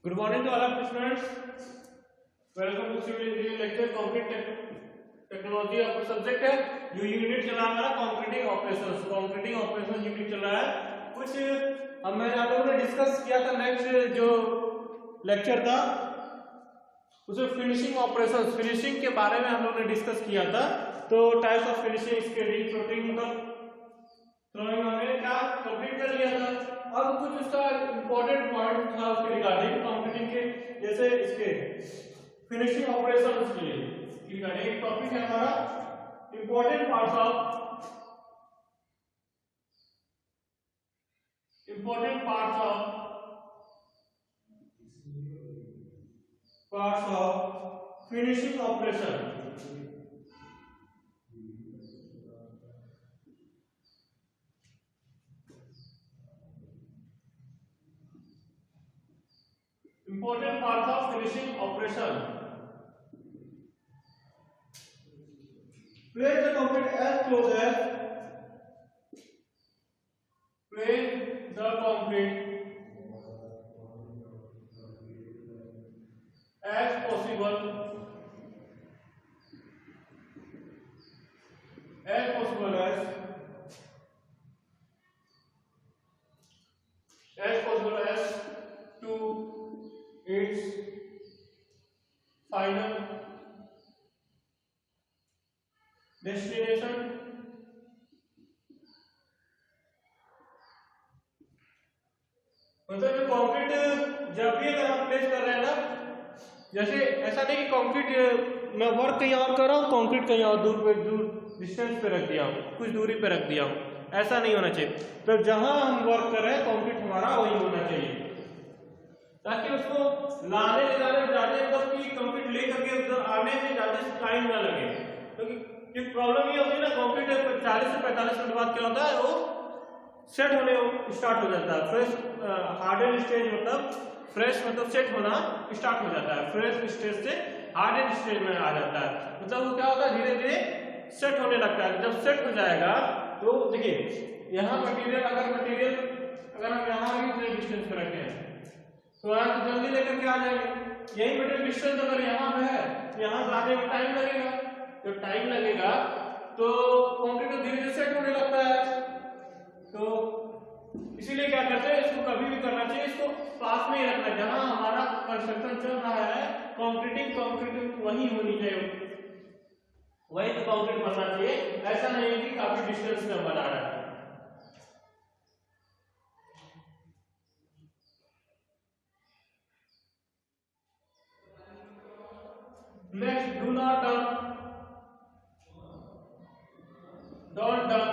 Good morning to all of the students. Welcome to civil engineering lecture concrete technology आपका subject है। जो unit चल रहा है हमारा कंक्रीटिंग ऑपरेशंस यूनिट चल रहा है। कुछ हमने आप लोगों ने डिस्कस किया था नेक्स्ट जो लेक्चर था उसमें फिनिशिंग के बारे में हम लोगों ने डिस्कस किया था। तो टाइप्स ऑफ फिनिशिंग इसके रिप्रोटिंग थ्रोइंग हमने क्या कंप्लीट कर लिया था। अब कुछ उसका इंपॉर्टेंट पॉइंट था उसके रिगार्डिंग कंक्रीटिंग के, जैसे इसके फिनिशिंग ऑपरेशंस के रिगार्डिंग एक टॉपिक है हमारा important parts of finishing operation. Important parts of finishing operation. Place the concrete as close as possible as to its final destination. मतलब कंक्रीट जब भी अगर आप प्लेस कर रहे हैं ना, जैसे ऐसा नहीं कि कंक्रीट मैं वर्क कहीं और कर रहा हूँ, कंक्रीट कहीं और दूर डिस्टेंस पे रख दिया हूँ, कुछ दूरी पे रख दिया हूँ, ऐसा नहीं होना चाहिए। तो जहां हम वर्क कर रहे हैं कंक्रीट हमारा वही होना चाहिए, ताकि उसको लाने ले जाने में ज्यादा मतलब कि कंक्रीट लेकर के उधर आने में ज्यादा टाइम ना लगे। क्योंकि एक प्रॉब्लम ये होती है ना, कंक्रीट 40 से 45 मिनट बाद क्या होता है, वो सेट होने स्टार्ट हो जाता है। फ्रेश हार्डन स्टेज मतलब सेट होना स्टार्ट हो जाता है। फ्रेश स्टेज से हार्डन स्टेज में आ जाता है, मतलब वो क्या होता है धीरे धीरे सेट होने लगता है। जब सेट हो जाएगा तो देखिए यहाँ मटेरियल अगर हम यहाँ इतने डिस्टेंस पर रखें तो यहाँ तो जल्दी लेकर के आ जाएंगे। यही मटेरियल डिस्टेंस अगर यहाँ पे है, यहाँ लाने में टाइम लगेगा। जब टाइम लगेगा तो कंक्रीट तो धीरे धीरे सेट होने लगता है। तो इसीलिए क्या करते हैं, इसको कभी भी करना चाहिए, इसको पास में ही रखना है जहां हमारा कंस्ट्रक्शन चल रहा है। कंक्रीटिंग वही होनी चाहिए, वही तो कंक्रीट बनना चाहिए। ऐसा नहीं है कि काफी डिस्टेंस में बना रहा है। Next, do not don't dump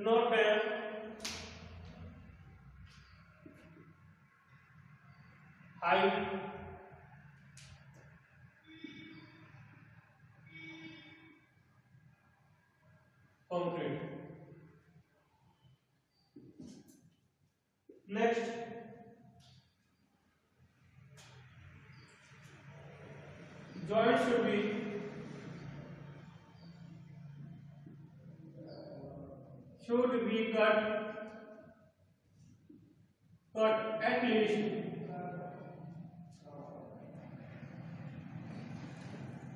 not bad high concrete. Next, joint should be cut at least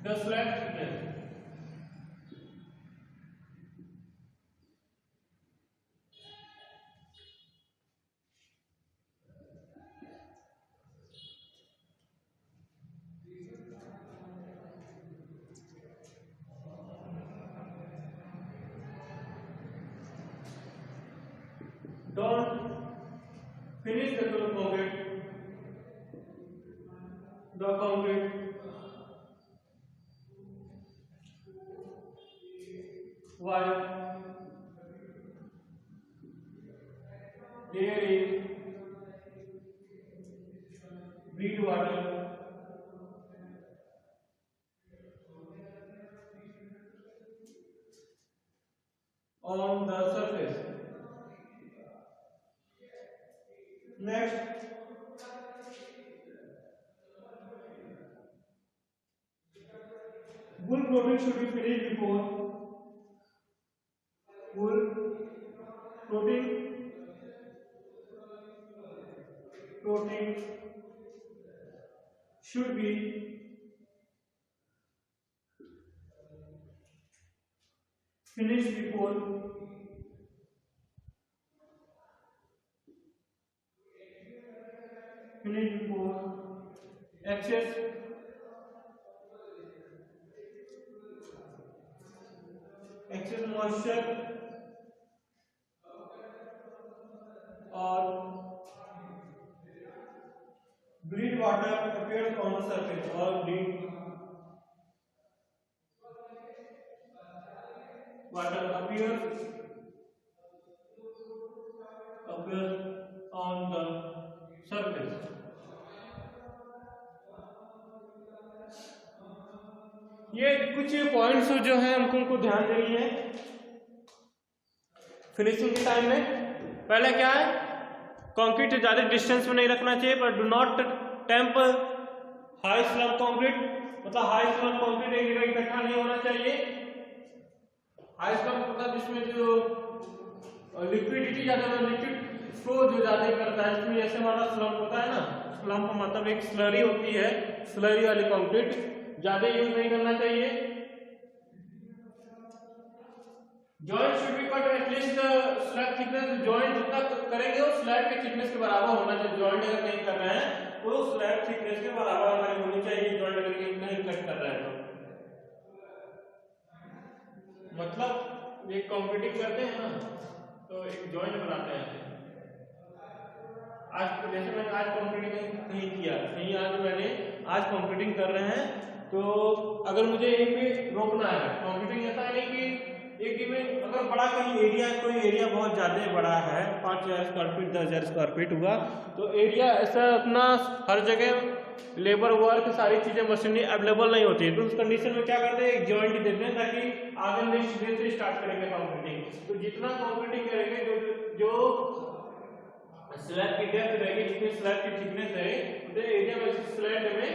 the slab thickness. Don't finish the concrete while there is bleed water on the surface. Next, bull proofing should be finished before full coating should be finished before excess moisture or bleed water appears on the surface or bleed water appears on the surface. ये कुछ points जो है हमको ध्यान देनी है finishing के time में। पहले क्या है, कंक्रीट ज्यादा डिस्टेंस में नहीं रखना चाहिए, पर do not temp high slab concrete, मतलब हाई स्लैब कंक्रीट एक जगह इकट्ठा नहीं होना चाहिए। हाई स्लैब मतलब इसमें जो लिक्विडिटी ज्यादा, लिक्विड फ्लो जो ज्यादा करता है, इसमें ऐसे वाला स्लम्प होता है ना, स्लम्प मतलब एक स्लरी होती है, स्लरी वाली कंक्रीट ज्यादा यूज नहीं करना चाहिए। Joint should be cut at least slab thickness, joint जितना करेंगे वो स्लैब के थिकनेस के बराबर होना चाहिए। जॉइंट अगर नहीं कर रहे हैं तो स्लैब थिकनेस के बराबर हमारी होनी चाहिए, जॉइंट अगर नहीं कट कर रहे हैं तो। मतलब ये कंक्रीटिंग करते हैं ना तो एक जॉइंट बनाते हैं। आज जैसे मैंने आज कंक्रीटिंग नहीं किया, नहीं आज कंक्रीटिंग कर रहे हैं, तो अगर मुझे एक भी रोकना है कंक्रीटिंग, ऐसा है नहीं कि एक में अगर बड़ा कहीं एरिया, कोई एरिया बहुत ज्यादा बड़ा है, 5000 स्क्वायर फीट 10,000 स्क्वायर फीट हुआ, तो एरिया ऐसा अपना हर जगह लेबर वर्क सारी चीजें मशीनरी अवेलेबल नहीं होती है, तो उस कंडीशन में क्या करते हैं, एक जॉइंट देते हैं ताकि आगे नेक्स्ट डे से स्टार्ट करेंगे कंक्रीटिंग। तो जितना कंक्रीटिंग करेंगे, जो स्लैब की डेप्थ रहेगी, जितनी स्लैब की थिकनेस है, उतने एरिया में स्लैब में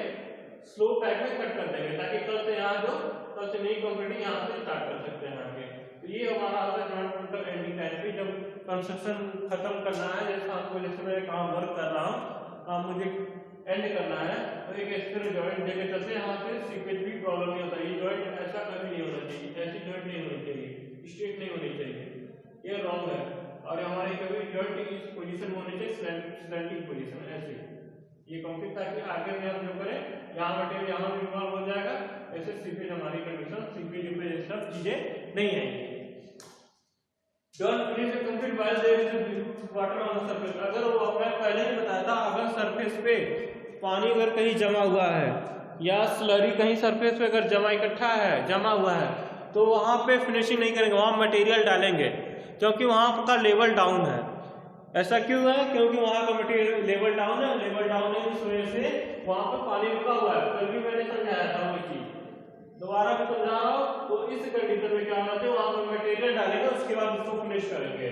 स्लो टाइप में कट कर देंगे ताकि कल से यहाँ जो कल से नई कंक्रीटिंग यहाँ से स्टार्ट कर सकते हैं आगे। तो ये हमारा जॉइंट एंडिंग टाइम पे जब कंस्ट्रक्शन खत्म करना है, जैसे मैं काम वर्क कर रहा हूँ, मुझे एंड करना है, तो एक एक्स्ट्रा जॉइंट देके चलते हैं, यहाँ से सीपेज भी प्रॉब्लम नहीं होता। ये जॉइंट ऐसा कभी नहीं होना चाहिए, ऐसी जॉइंट नहीं होनी चाहिए, स्ट्रेट नहीं होनी चाहिए, ये रॉन्ग है। और हमारे कभी जॉइंट इस पोजीशन में होनी चाहिए, स्लैंटिंग पोजीशन ऐसे, ये कंक्रीट ताकि आगे में हम जो करें यहाँ मटेरियल यहाँ भी इन्वॉल्व हो जाएगा, ऐसे सीपेज हमारी कंडीशन सीपेज पे सब चीजें नहीं आएंगी। Don't finish the concrete while there is water on the surface. अगर वो अपने पहले ही बताया था, अगर सरफेस पे पानी अगर कहीं जमा हुआ है या स्लरी कहीं सरफेस पे अगर जमा हुआ है, तो वहां पे फिनिशिंग नहीं करेंगे, वहां मटेरियल डालेंगे, क्योंकि वहां का लेवल डाउन है। ऐसा क्यों है? क्योंकि वहां का मटेरियल लेवल डाउन है, इस वजह से वहां पर पानी रुका हुआ है। कल भी मैंने समझाया था वो चीज, दोबारा भी समझा रहा हूं। तो इस कंडीशन में क्या होना चाहिए, वहां पर मटेरियल डालेंगे, उसके बाद उसको फिनिश करेंगे।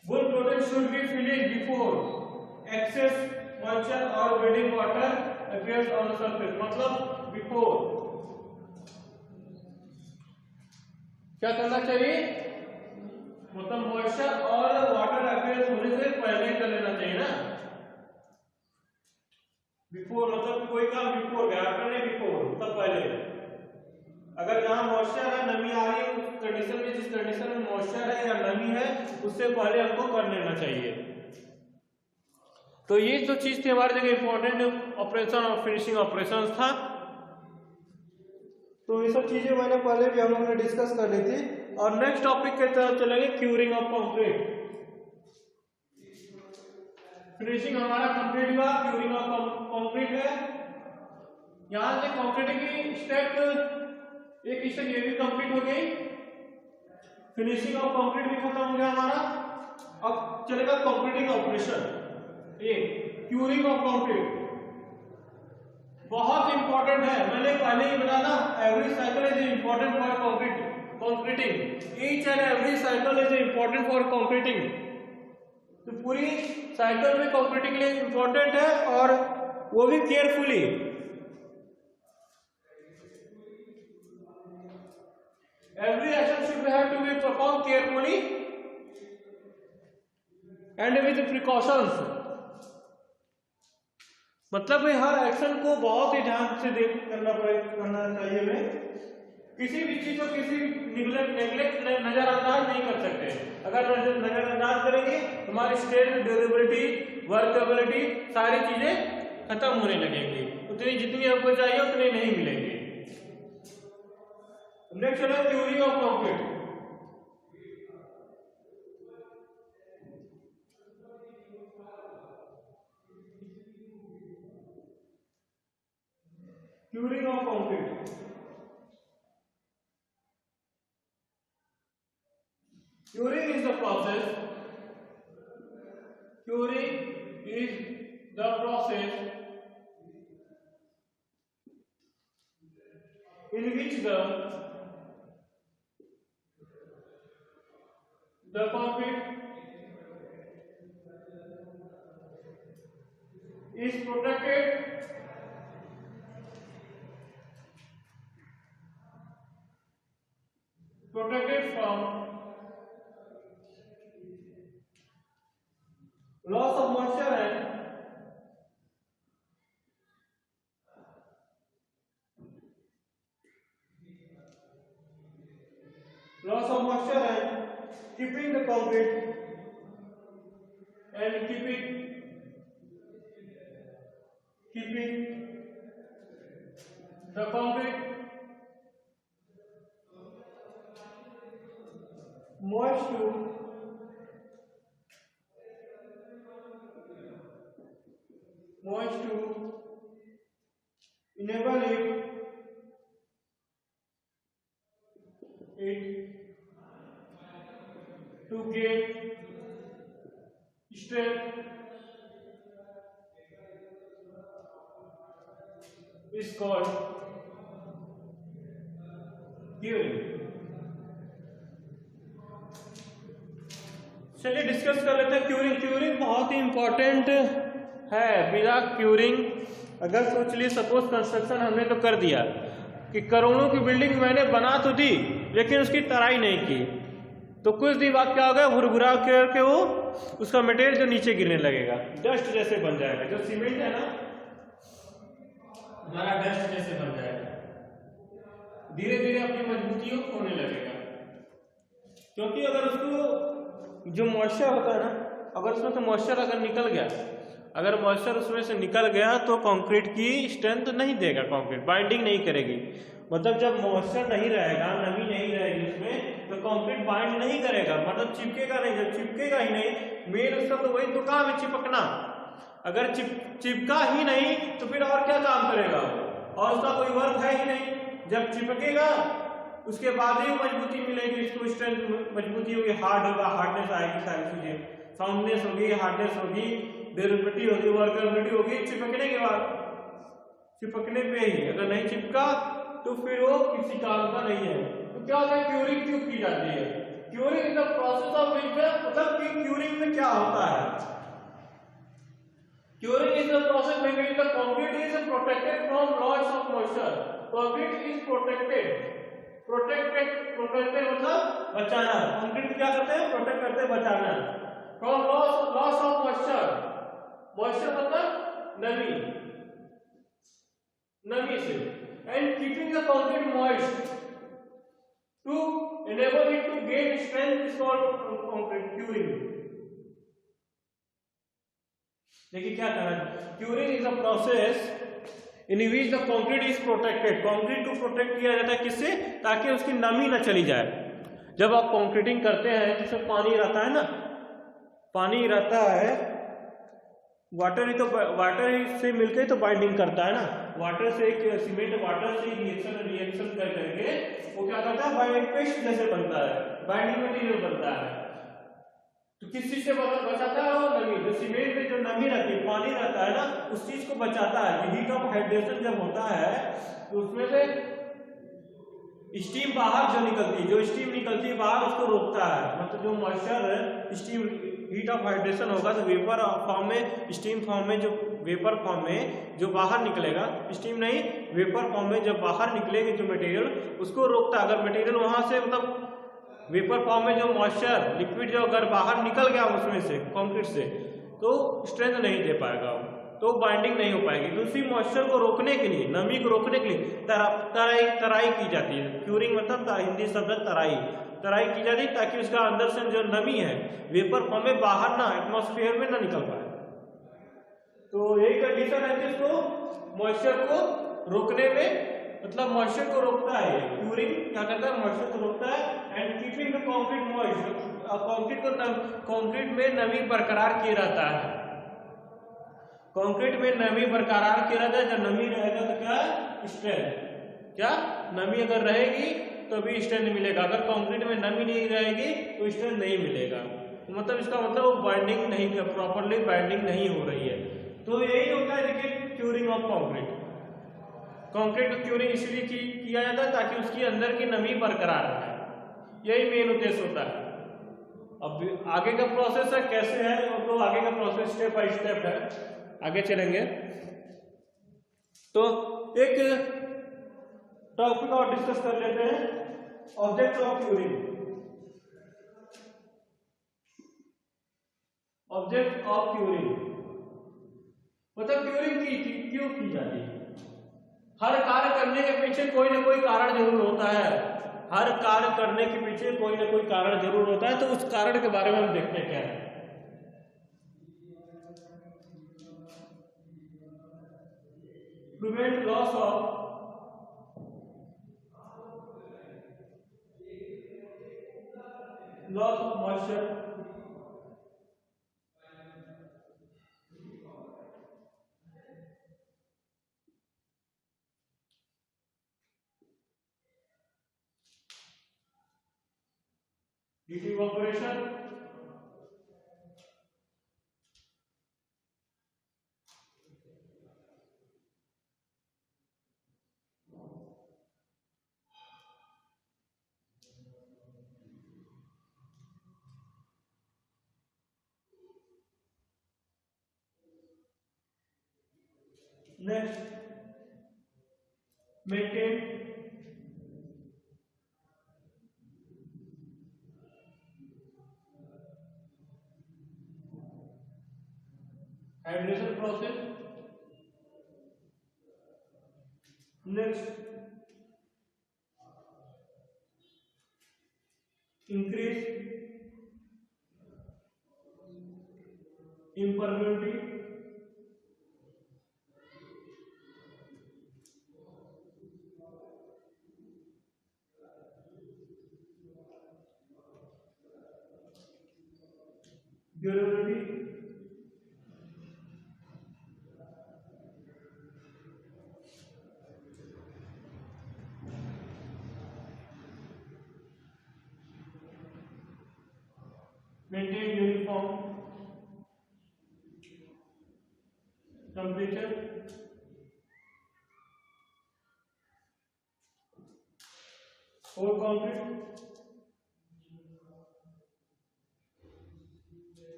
Wood product should be finished before excess moisture और bleeding water appears on the surface. मतलब बिफोर क्या करना चाहिए, मतलब मॉइस्चर और वाटर अपीयर होने से पहले कर लेना चाहिए ना। बिफोर मतलब कोई काम बिफोर गया, आफ्टर नहीं, बिफोर तब पहले। अगर जहां मॉइस्चर है, नमी आ रही है, उस कंडीशन में, जिस कंडीशन में मॉइस्चर है या नमी है, उससे पहले हमको कर लेना चाहिए। तो ये जो चीज थी हमारी जगह इंपॉर्टेंट ऑपरेशन और फिनिशिंग ऑपरेशन था। तो ये सब चीजें मैंने पहले भी हम लोगों ने डिस्कस कर ली थी। और नेक्स्ट टॉपिक के तरफ चलेंगे, क्यूरिंग ऑफ कंक्रीट। फिनिशिंग हमारा कंप्लीट हुआ, क्यूरिंग ऑफ कंक्रीट है। यहां से कंक्रीट की स्टेप एक स्टेप ये भी कंप्लीट हो गई, फिनिशिंग ऑफ कंक्रीट भी खत्म हो गया हमारा। अब चलेगा कंक्रीटिंग ऑपरेशन। ये क्यूरिंग ऑफ कंक्रीट बहुत इंपॉर्टेंट है, मैंने पहले ही बताया ना, every cycle is important for concreting, each and every cycle is important for concreting. तो पूरी साइकिल में कंक्रीटिंग के लिए इंपॉर्टेंट है, और वो भी carefully. Every action should should have to be performed carefully and with precautions. मतलब हर एक्शन को बहुत ही ध्यान से करना चाहिए। हमें किसी भी चीज को किसी नेग्लेक्ट नजरअंदाज नहीं कर सकते। अगर नजरअंदाज करेंगे हमारी स्ट्रेंथ, ड्यूरेबिलिटी, वर्कएबिलिटी सारी चीजें खत्म होने लगेंगी। उतनी जितनी आपको चाहिए उतनी नहीं मिलेंगी। नेक्स्ट है curing of concrete. Curing of concrete. Curing is the process. Curing is the process in which the concrete is protected from loss of moisture and keeping the concrete and keeping the concrete moist to enable it to gain strength is called curing. चलिए discuss कर लेते हैं curing. Curing बहुत ही important है। बिना curing अगर सोच लिए सपोज कंस्ट्रक्शन हमने तो कर दिया कि करोड़ों की बिल्डिंग मैंने बना तो दी लेकिन उसकी तराई नहीं की, तो कुछ दिन बाद क्या होगा, भुरभुरा करके वो उसका मटेरियल जो नीचे गिरने लगेगा, डस्ट जैसे बन जाएगा। जो सीमेंट है ना हमारा डस्ट जैसे बन जाएगा, धीरे धीरे अपनी मजबूती खोने लगेगा। क्योंकि अगर उसको जो मॉइस्चर होता है ना, अगर उसमें से मॉइस्चर अगर निकल गया, अगर मॉइस्चर उसमें से निकल गया तो कंक्रीट की स्ट्रेंथ नहीं देगा, कंक्रीट बाइंडिंग नहीं करेगी। मतलब जब मॉइस्चर नहीं रहेगा, नमी नहीं रहेगी उसमें, तो कंक्रीट बाइंड नहीं करेगा, मतलब चिपकेगा नहीं। जब चिपकेगा ही नहीं, मेन उसका तो वही तो काम है, चिपकना। अगर चिपका ही नहीं तो फिर और क्या काम करेगा, और उसका कोई वर्क है ही नहीं। जब चिपकेगा उसके बाद ही मजबूती मिलेगी, इसको स्ट्रेंथ मजबूती होगी, हार्ड होगा, हार्डनेस आएगी, सारी चीजें साउंडनेस होगी, हार्डनेस होगी, ड्यूरेबिलिटी होगी, वर्केबिलिटी होगी। चिपकने के बाद, चिपकने पे ही अगर नहीं चिपका तो फिर वो किसी काम का नहीं है। तो क्या होता है, क्यूरिंग क्यों की जाती है? Curing is the process of मतलब कि क्यूरिंग में क्या होता है? Curing is the process by which the concrete is protected from loss of moisture. Concrete is protected मतलब बचाना। कंक्रीट क्या करते हैं, प्रोटेक्ट करते हैं, बचाना। From loss of moisture, moisture मतलब नमी से, and keeping the concrete moist to enable it to gain strength is called concrete curing. देखिए क्या कहना है, curing is a process in which the concrete is protected. Concrete को protect किया जाता है किससे, ताकि उसकी नमी न चली जाए। जब आप कंक्रीटिंग करते हैं जिसमें पानी रहता है ना, पानी रहता है, वाटर ही तो वाटर से मिलकर तो बाइंडिंग करता है ना। वाटर से एक सीमेंट वाटर से रिएक्शन कर करके वो क्या करता है, बाइंडिंग पेस्ट जैसे बनता है, बाइंडिंग मटेरियल बनता है। तो किस चीज से बचाता है, वो नमी। जो सीमेंट में जो नमी रहती है, पानी रहता है ना, उस चीज को बचाता है। हीट ऑफ हाइड्रेशन जब होता है तो उसमें से स्टीम बाहर जो निकलती है, जो स्टीम निकलती है बाहर, उसको रोकता है। मतलब जो moisture steam heat of hydration होगा तो वेपर फॉर्म में, स्टीम फॉर्म में, जो वेपर फॉर्म में जो बाहर निकलेगा, स्टीम नहीं वेपर फॉर्म में जब बाहर निकलेगा जो मटेरियल, उसको रोकता है। अगर मटेरियल वहां से मतलब वेपर फॉर्म में जो मॉइस्चर लिक्विड जो अगर बाहर निकल गया उसमें से कंक्रीट से तो स्ट्रेंथ नहीं दे पाएगा वो, तो बाइंडिंग नहीं हो पाएगी। दूसरी मॉइस्चर को रोकने के लिए, नमी को रोकने के लिए तराई की जाती है। क्यूरिंग मतलब हिंदी शब्द तराई की जाती है ताकि उसका अंदर से जो नमी है वेपर फॉर्म में बाहर ना एटमॉस्फेयर में ना निकल पाए। तो यही कंडीशन है जिसको मॉइस्चर को रोकने में, मतलब मॉइस्चर को रोकता है। क्यूरिंग क्या करता है, मॉइस्चर को रोकता है and keeping the concrete moist, concrete में नमी बरकरार किए रहता है। कंक्रीट में नमी बरकरार किया रहता है। जब नमी रहेगा तो क्या स्ट्रेंथ, क्या नमी अगर रहेगी तो भी स्ट्रेंथ मिलेगा, अगर कंक्रीट में नमी नहीं रहेगी तो स्ट्रेंथ नहीं मिलेगा। तो मतलब इसका मतलब वो बाइंडिंग नहीं, प्रॉपरली बाइंडिंग नहीं हो रही है। तो यही होता है देखिए क्यूरिंग ऑफ कंक्रीट। कंक्रीट को क्यूरिंग इसलिए किया जाता है ताकि उसकी अंदर की नमी बरकरार रहे, यही मेन उद्देश्य होता है। अब आगे का प्रोसेस है कैसे है, तो आगे का प्रोसेस स्टेप बाय स्टेप है, आगे चलेंगे। तो एक टॉपिक और डिस्कस कर लेते हैं, object of curing. Object of curing मतलब क्यूरिंग क्यों की जाती है। हर कार्य करने के पीछे कोई ना कोई कारण जरूर होता है, हर कार्य करने के पीछे कोई ना कोई कारण जरूर होता है। तो उस कारण के बारे में हम देखते हैं क्या है। Prevent loss of moisture, evaporation, next maintain hydration process, next increase impermeability, durability, maintain uniform temperature, और कंक्रीट।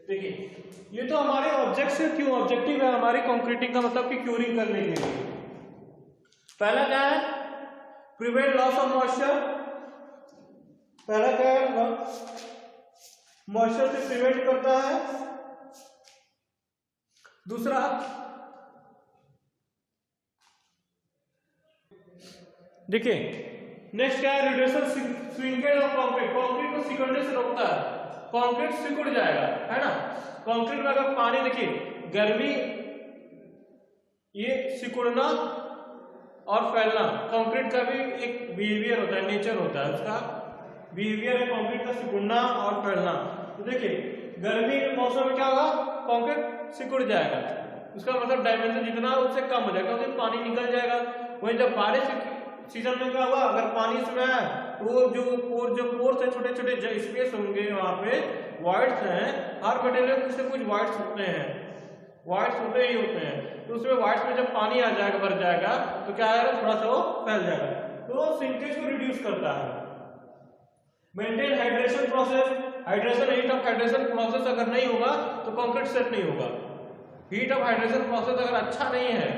देखिए ये तो हमारे ऑब्जेक्टिव क्यों ऑब्जेक्टिव है हमारी कंक्रीटिंग का, मतलब कि क्यूरिंग करने के लिए। पहला क्या है, प्रिवेंट लॉस ऑफ मॉइस्चर। पहला क्या है, मॉइस्चर से प्रिवेंट करता है। दूसरा देखिए नेक्स्ट क्या है, reduces shrinkage of concrete, concrete को सिकुड़ने से रोकता है। कंक्रीट सिकुड़ जाएगा, है ना। कंक्रीट में अगर पानी, देखिए गर्मी, ये सिकुड़ना और फैलना कंक्रीट का भी एक बिहेवियर होता है, नेचर होता है, उसका बिहेवियर है कंक्रीट का, सिकुड़ना और फैलना। तो देखिए गर्मी के मौसम में क्या होगा, कंक्रीट सिकुड़ जाएगा, उसका मतलब डायमेंशन जितना उससे कम हो जाएगा, क्योंकि पानी निकल जाएगा। वहीं जब बारिश सीजन में क्या हुआ, अगर पानी इसमें है तो जो पोर्स है, छोटे छोटे स्पेस होंगे वहां पे, वॉइड्स हैं, हर मटेरियल में से कुछ वॉइड्स होते हैं, वॉइड्स होते ही होते हैं। तो उसमें वॉइड्स में जब पानी आ जाएगा, भर जाएगा, तो क्या आएगा, थोड़ा सा वो फैल जाएगा, तो श्रिंकेज को रिड्यूस करता है। Maintain hydration process, hydration, heat of hydration process अगर नहीं होगा तो कंक्रीट सेट नहीं होगा। हीट ऑफ हाइड्रेशन प्रोसेस अगर अच्छा नहीं है,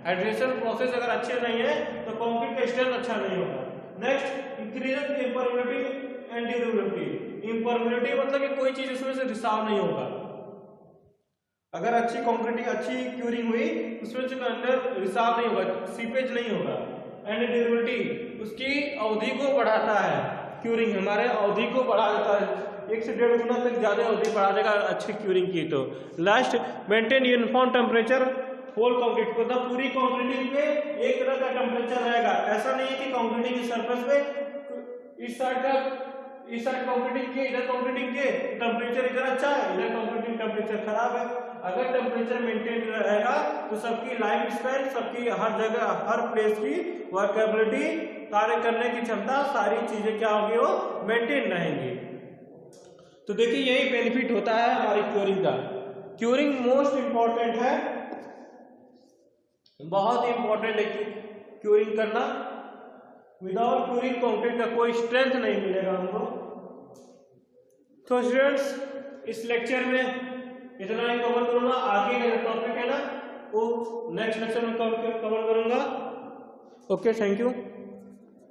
हाइड्रेशन प्रोसेस अगर अच्छे नहीं है तो कंक्रीट का स्ट्रेंथ अच्छा नहीं होगा। नेक्स्ट इंक्रीज इम्परमेबिलिटी एंड ड्यूरेबिलिटी, इम्परमेबिलिटी मतलब कि कोई चीज उसमें से रिसाव नहीं होगा। अगर अच्छी कंक्रीटिंग अच्छी क्यूरिंग हुई उसमें से अंदर रिसाव नहीं होगा, सीपेज नहीं होगा। एंड ड्यूरेबिलिटी उसकी अवधि को बढ़ाता है, क्यूरिंग हमारे अवधि को बढ़ा देता है, 1 से 1.5 गुना तक ज्यादा अवधि बढ़ा देगा अच्छी क्यूरिंग की। तो last, maintain uniform temperature whole concrete, मतलब पूरी कंक्रीटिंग पे एक तरह का टेम्परेचर रहेगा। ऐसा नहीं है कि कंक्रीटिंग की सरफेस पे इस साइड कंक्रीटिंग के इधर कंक्रीटिंग के टेम्परेचर इधर अच्छा है, इधर कंक्रीटिंग टेम्परेचर खराब है। अगर टेम्परेचर मेंटेन रहेगा तो सबकी लाइफ स्टाइल, सबकी हर जगह हर प्लेस की वर्केबिलिटी, कार्य करने की क्षमता, सारी चीजें क्या होगी, वो मेंटेन रहेंगी। तो देखिए यही बेनिफिट होता है हमारी क्यूरिंग का। क्यूरिंग मोस्ट इंपॉर्टेंट है, बहुत इंपॉर्टेंट है क्यूरिंग करना। विदाउट क्यूरिंग कंक्रीट का कोई स्ट्रेंथ नहीं मिलेगा हमको। तो स्टूडेंट्स इस लेक्चर में इतना ही कवर करूंगा, आगे का टॉपिक है ना वो नेक्स्ट लेक्चर में कवर करूंगा। Okay, thank you.